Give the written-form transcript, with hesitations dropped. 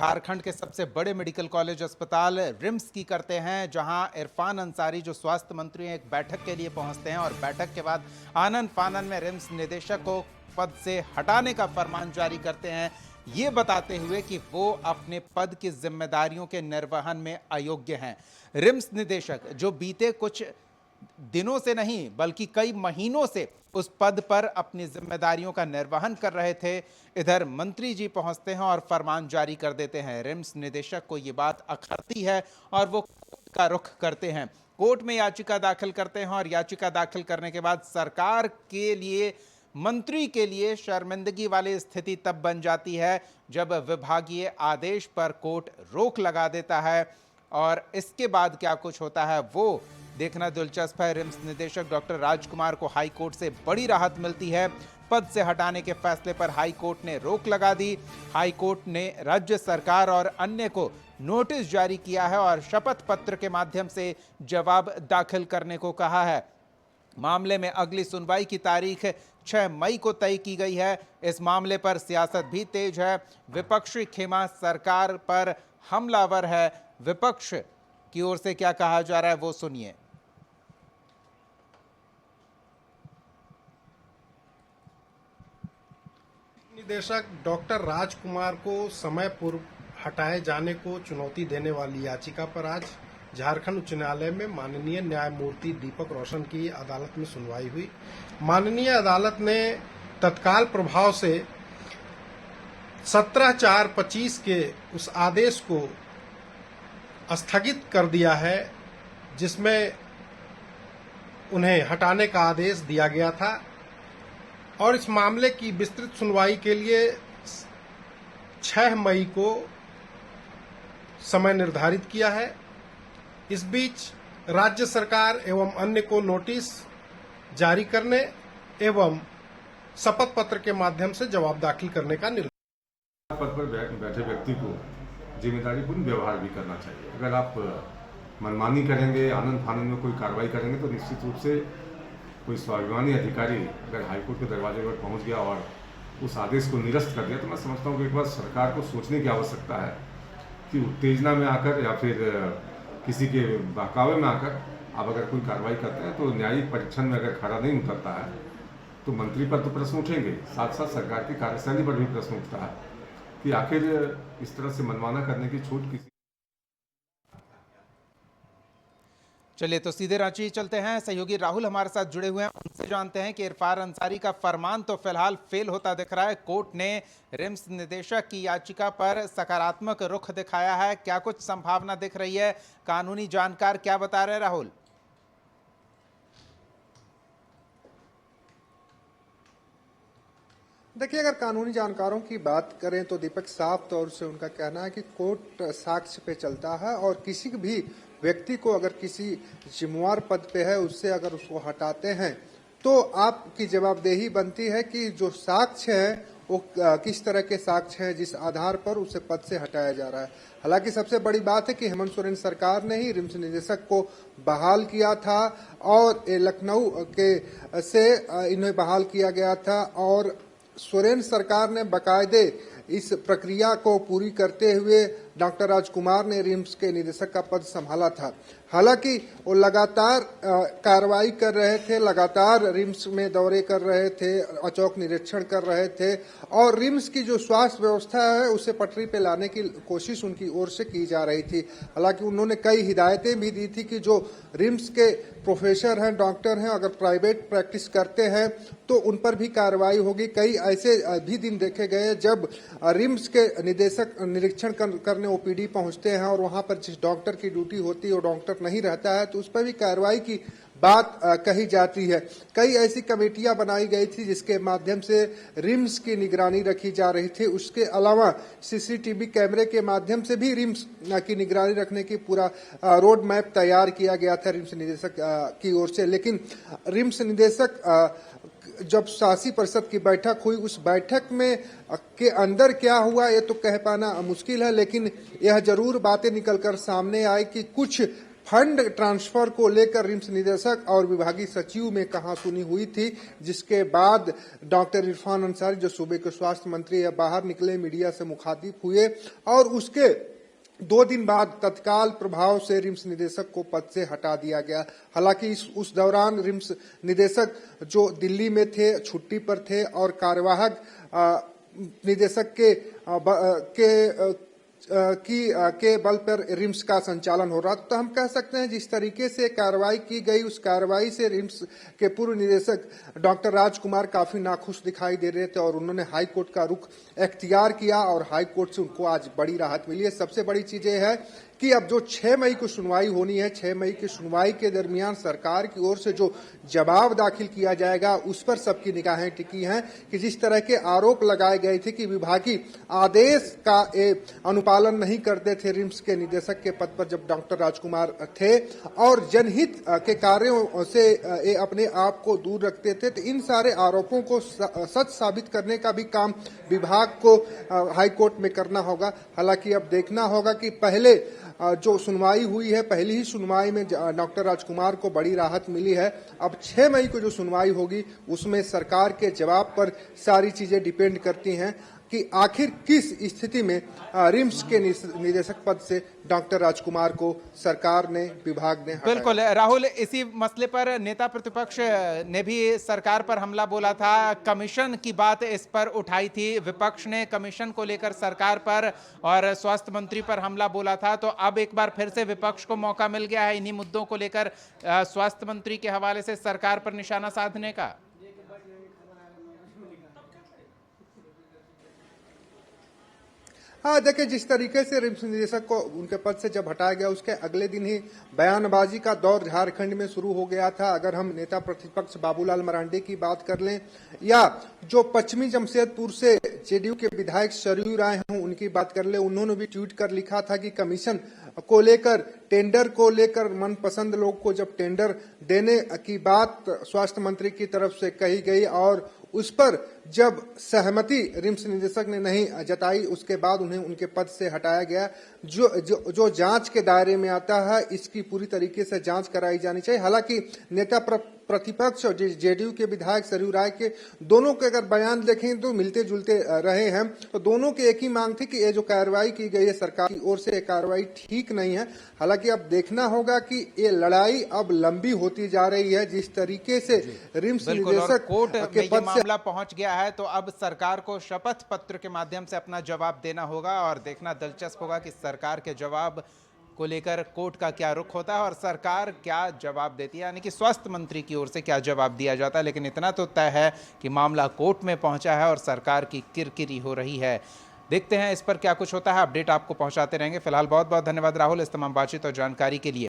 झारखंड के सबसे बड़े मेडिकल कॉलेज अस्पताल रिम्स की करते हैं, जहां इरफान अंसारी जो स्वास्थ्य मंत्री हैं एक बैठक के लिए पहुंचते हैं और बैठक के बाद आनन फानन में रिम्स निदेशक को पद से हटाने का फरमान जारी करते हैं, ये बताते हुए कि वो अपने पद की जिम्मेदारियों के निर्वहन में अयोग्य हैं। रिम्स निदेशक जो बीते कुछ दिनों से नहीं बल्कि कई महीनों से उस पद पर अपनी जिम्मेदारियों का निर्वहन कर रहे थे, इधर मंत्री जी पहुंचते हैं और फरमान जारी कर देते हैं। रिम्स निदेशक को यह बात अखरती है और वो कोर्ट का रुख करते हैं, कोर्ट में याचिका दाखिल करते हैं और याचिका दाखिल करने के बाद सरकार के लिए, मंत्री के लिए शर्मिंदगी वाली स्थिति तब बन जाती है जब विभागीय आदेश पर कोर्ट रोक लगा देता है। और इसके बाद क्या कुछ होता है वो देखना दिलचस्प है। रिम्स निदेशक डॉक्टर राजकुमार को हाई कोर्ट से बड़ी राहत मिलती है। पद से हटाने के फैसले पर हाई कोर्ट ने रोक लगा दी। हाई कोर्ट ने राज्य सरकार और अन्य को नोटिस जारी किया है और शपथ पत्र के माध्यम से जवाब दाखिल करने को कहा है। मामले में अगली सुनवाई की तारीख 6 मई को तय की गई है। इस मामले पर सियासत भी तेज है। विपक्षी खेमा सरकार पर हमलावर है। विपक्ष की ओर से क्या कहा जा रहा है वो सुनिए। निदेशक डॉक्टर राजकुमार को समय पूर्व हटाए जाने को चुनौती देने वाली याचिका पर आज झारखंड उच्च न्यायालय में माननीय न्यायमूर्ति दीपक रोशन की अदालत में सुनवाई हुई। माननीय अदालत ने तत्काल प्रभाव से 17/4/25 के उस आदेश को स्थगित कर दिया है जिसमें उन्हें हटाने का आदेश दिया गया था और इस मामले की विस्तृत सुनवाई के लिए 6 मई को समय निर्धारित किया है। इस बीच राज्य सरकार एवं अन्य को नोटिस जारी करने एवं शपथ पत्र के माध्यम से जवाब दाखिल करने का निर्णय। पद पर बैठे व्यक्ति को जिम्मेदारीपूर्ण व्यवहार भी करना चाहिए। अगर आप मनमानी करेंगे, आनंद फानंद में कोई कार्रवाई करेंगे तो निश्चित रूप से कोई स्वाभिमानी अधिकारी अगर हाईकोर्ट के दरवाजे पर पहुंच गया और उस आदेश को निरस्त कर दिया तो मैं समझता हूं कि एक बार सरकार को सोचने की आवश्यकता है कि उत्तेजना में आकर या फिर किसी के बहकावे में आकर आप अगर कोई कार्रवाई करते हैं तो न्यायिक परीक्षण में अगर खरा नहीं उतरता है तो मंत्री पर तो प्रश्न उठेंगे, साथ साथ सरकार की कार्यशैली पर भी प्रश्न उठता है कि आखिर इस तरह से मनमाना करने की छूट किसी। चलिए तो सीधे रांची चलते हैं। सहयोगी राहुल हमारे साथ जुड़े हुए हैं, उनसे जानते हैं कि इरफान अंसारी का फरमान तो फिलहाल फेल होता दिख रहा है। कोर्ट ने रिम्स निदेशक की याचिका पर सकारात्मक रुख दिखाया है, क्या कुछ संभावना दिख रही है? कानूनी जानकार क्या बता रहे हैं राहुल? देखिए, अगर कानूनी जानकारों की बात करें तो दीपक, साफ तौर से उनका कहना है कि कोर्ट साक्ष्य पे चलता है और किसी भी व्यक्ति को अगर किसी जिम्मेवार पद पे है उससे अगर उसको हटाते हैं तो आपकी जवाबदेही बनती है कि जो साक्ष्य है वो किस तरह के साक्ष्य हैं जिस आधार पर उसे पद से हटाया जा रहा है। हालांकि सबसे बड़ी बात है कि हेमंत सोरेन सरकार ने ही रिम्स निदेशक को बहाल किया था और लखनऊ के से इन्हें बहाल किया गया था और सोरेन सरकार ने बाकायदे इस प्रक्रिया को पूरी करते हुए डॉक्टर राजकुमार ने रिम्स के निदेशक का पद संभाला था। हालांकि वो लगातार कार्रवाई कर रहे थे, लगातार रिम्स में दौरे कर रहे थे, औचक निरीक्षण कर रहे थे और रिम्स की जो स्वास्थ्य व्यवस्था है उसे पटरी पे लाने की कोशिश उनकी ओर से की जा रही थी। हालांकि उन्होंने कई हिदायतें भी दी थी कि जो रिम्स के प्रोफेसर हैं, डॉक्टर हैं, अगर प्राइवेट प्रैक्टिस करते हैं तो उन पर भी कार्रवाई होगी। कई ऐसे भी दिन देखे गए जब रिम्स के निदेशक निरीक्षण करने ओपीडी पहुंचते हैं और वहां पर जिस डॉक्टर की ड्यूटी होती है वो डॉक्टर नहीं रहता है तो उस पर भी कार्रवाई की बात कही जाती है। कई ऐसी कमेटियां बनाई गई थी जिसके माध्यम से रिम्स की निगरानी रखी जा रही थी। उसके अलावा सीसीटीवी कैमरे के माध्यम से भी रिम्स की निगरानी रखने की पूरा रोड मैप तैयार किया गया था रिम्स निदेशक की ओर से। लेकिन रिम्स निदेशक जब शासी परिषद की बैठक हुई उस बैठक में के अंदर क्या हुआ ये तो कह पाना मुश्किल है, लेकिन यह जरूर बातें निकलकर सामने आई कि कुछ फंड ट्रांसफर को लेकर रिम्स निदेशक और विभागीय सचिव में कहासुनी हुई थी, जिसके बाद डॉक्टर इरफान अंसारी जो सूबे के स्वास्थ्य मंत्री है बाहर निकले, मीडिया से मुखातिब हुए और उसके 2 दिन बाद तत्काल प्रभाव से रिम्स निदेशक को पद से हटा दिया गया। हालांकि उस दौरान रिम्स निदेशक जो दिल्ली में थे, छुट्टी पर थे और कार्यवाहक निदेशक के बल पर रिम्स का संचालन हो रहा। तो हम कह सकते हैं जिस तरीके से कार्रवाई की गई, उस कार्रवाई से रिम्स के पूर्व निदेशक डॉक्टर राजकुमार काफी नाखुश दिखाई दे रहे थे और उन्होंने हाई कोर्ट का रुख एख्तियार किया और हाई कोर्ट से उनको आज बड़ी राहत मिली है। सबसे बड़ी चीज ये है कि अब जो 6 मई को सुनवाई होनी है, 6 मई की सुनवाई के दरमियान सरकार की ओर से जो जवाब दाखिल किया जाएगा उस पर सबकी निगाहें टिकी हैं कि जिस तरह के आरोप लगाए गए थे कि विभागीय आदेश का अनुपालन नहीं करते थे रिम्स के निदेशक के पद पर जब डॉक्टर राजकुमार थे और जनहित के कार्यों से अपने आप को दूर रखते थे, तो इन सारे आरोपों को सच साबित करने का भी काम विभाग को हाई कोर्ट में करना होगा। हालांकि अब देखना होगा कि पहले जो सुनवाई हुई है, पहली ही सुनवाई में डॉक्टर राजकुमार को बड़ी राहत मिली है। अब 6 मई को जो सुनवाई होगी उसमें सरकार के जवाब पर सारी चीजें डिपेंड करती हैं कि आखिर किस स्थिति में रिम्स के निदेशक पद से डॉक्टर राजकुमार को सरकार ने, विभाग ने हटाया। बिल्कुल राहुल, इसी मसले पर नेता प्रतिपक्ष ने भी सरकार पर हमला बोला था, कमीशन की बात इस पर उठाई थी, विपक्ष ने कमीशन को लेकर सरकार पर और स्वास्थ्य मंत्री पर हमला बोला था। तो अब एक बार फिर से विपक्ष को मौका मिल गया है इन्हीं मुद्दों को लेकर स्वास्थ्य मंत्री के हवाले से सरकार पर निशाना साधने का। हाँ, देखिए जिस तरीके से रिम्स निदेशक को उनके पद से जब हटाया गया उसके अगले दिन ही बयानबाजी का दौर झारखंड में शुरू हो गया था। अगर हम नेता प्रतिपक्ष बाबूलाल मरांडी की बात कर लें या जो पश्चिमी जमशेदपुर से जेडीयू के विधायक सरयू राय हैं उनकी बात कर ले, उन्होंने भी ट्वीट कर लिखा था कि कमीशन को लेकर, टेंडर को लेकर मनपसंद लोग को जब टेंडर देने की बात स्वास्थ्य मंत्री की तरफ से कही गई और उस पर जब सहमति रिम्स निदेशक ने नहीं जताई, उसके बाद उन्हें उनके पद से हटाया गया। जो जांच के दायरे में आता है इसकी पूरी तरीके से जांच कराई जानी चाहिए। हालांकि नेता प्रतिपक्ष और जेडीयू के विधायक सरयू राय के दोनों के अगर बयान देखें तो मिलते जुलते रहे हैं। तो दोनों की एक ही मांग थी कि ये जो कार्रवाई की गई है सरकार की ओर से, ये कार्रवाई ठीक नहीं है। हालांकि अब देखना होगा कि ये लड़ाई अब लंबी होती जा रही है। जिस तरीके से रिम्स निदेशक कोर्ट के पद से मामला पहुंच गया है तो अब सरकार को शपथ पत्र के माध्यम से अपना जवाब देना होगा और देखना दिलचस्प होगा कि सरकार के जवाब को लेकर कोर्ट का क्या रुख होता है और सरकार क्या जवाब देती है, यानी कि स्वास्थ्य मंत्री की ओर से क्या जवाब दिया जाता है। लेकिन इतना तो तय है कि मामला कोर्ट में पहुंचा है और सरकार की किरकिरी हो रही है। देखते हैं इस पर क्या कुछ होता है, अपडेट आपको पहुंचाते रहेंगे। फिलहाल बहुत बहुत धन्यवाद राहुल इस तमाम बातचीत और जानकारी के लिए।